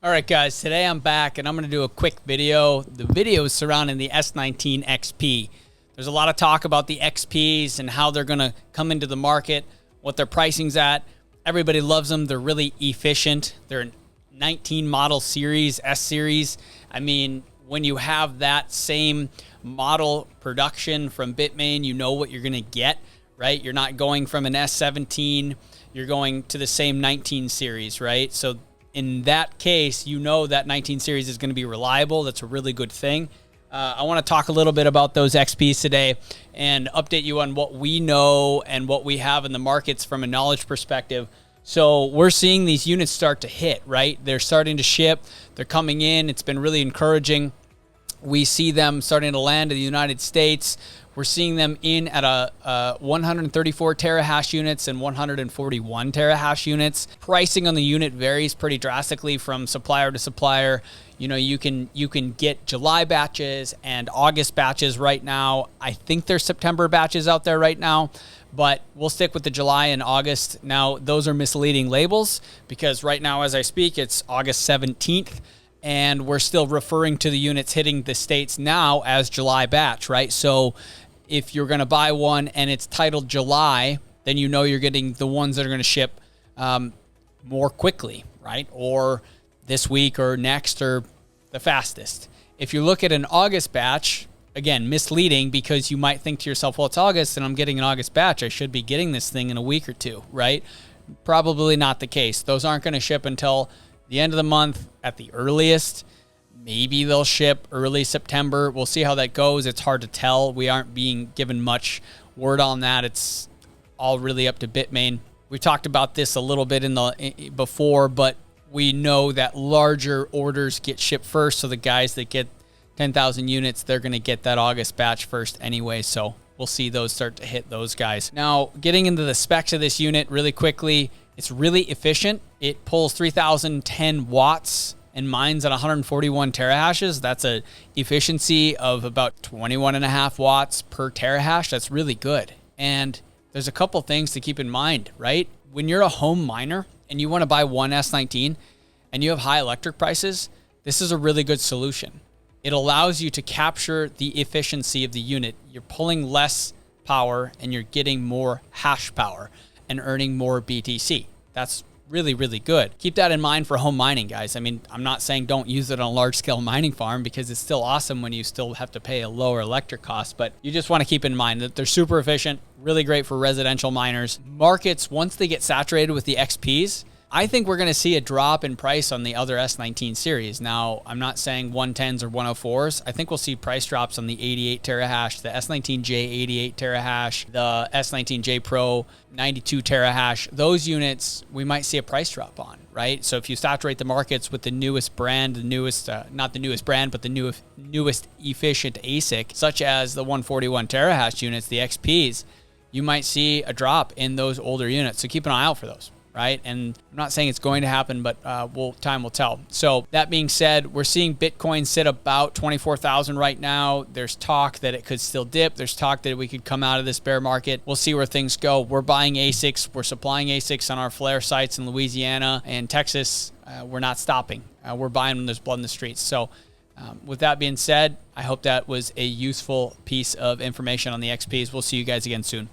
All right, guys, today I'm back and I'm going to do a quick video. The video is surrounding the S19 XP. There's a lot of talk about the XPs and how they're going to come into the market, what their pricing's at. Everybody loves them. They're really efficient. They're a 19 model series, S series. I mean, when you have that same model production from Bitmain, you know what you're going to get, right? You're not going from an S17. You're going to the same 19 series, right? So in that case, you know that 19 series is going to be reliable. That's a really good thing. I want to talk a little bit about those XPs today and update you on what we know and what we have in the markets from a knowledge perspective. So we're seeing these units start to hit, right? They're starting to ship. They're coming in. It's been really encouraging. We see them starting to land in the United States. We're seeing them in at a 134 terahash units and 141 terahash units. Pricing on the unit varies pretty drastically from supplier to supplier. You know, you can get July batches and August batches right now. I think there's September batches out there right now, but we'll stick with the July and August. Now, those are misleading labels because right now, as I speak, it's August 17th. And we're still referring to the units hitting the States now as July batch, right? So if you're going to buy one and it's titled July, then you know you're getting the ones that are going to ship more quickly, right? Or this week or next or the fastest. If you look at an August batch, again, misleading because you might think to yourself, well, it's August and I'm getting an August batch. I should be getting this thing in a week or two, right? Probably not the case. Those aren't going to ship until the end of the month at the earliest. Maybe they'll ship early September. We'll see how that goes. It's hard to tell. We aren't being given much word on that. It's all really up to Bitmain. We talked about this a little bit before, but we know that larger orders get shipped first. So the guys that get 10,000 units, they're going to get that August batch first anyway. So we'll see those start to hit those guys. Now, getting into the specs of this unit really quickly, it's really efficient. It pulls 3,010 watts and mines at 141 terahashes. That's a efficiency of about 21.5 watts per terahash. That's really good. And there's a couple things to keep in mind, right? When you're a home miner and you want to buy one S19 and you have high electric prices, this is a really good solution. It allows you to capture the efficiency of the unit. You're pulling less power and you're getting more hash power and earning more BTC. That's really, really good. Keep that in mind for home mining, guys. I mean, I'm not saying don't use it on a large-scale mining farm because it's still awesome when you still have to pay a lower electric cost, but you just want to keep in mind that they're super efficient, really great for residential miners. Markets, once they get saturated with the XPs, I think we're going to see a drop in price on the other S19 series. Now, I'm not saying 110s or 104s. I think we'll see price drops on the 88 terahash, the S19J 88 terahash, the S19J Pro 92 terahash. Those units, we might see a price drop on, right? So if you saturate the markets with the newest brand, not the newest brand, but the newest efficient ASIC, such as the 141 terahash units, the XPs, you might see a drop in those older units. So keep an eye out for those. Right? And I'm not saying it's going to happen, but time will tell. So that being said, we're seeing Bitcoin sit about 24,000 right now. There's talk that it could still dip. There's talk that we could come out of this bear market. We'll see where things go. We're buying ASICs. We're supplying ASICs on our flare sites in Louisiana and Texas. We're not stopping. We're buying when there's blood in the streets. So with that being said, I hope that was a useful piece of information on the XPs. We'll see you guys again soon.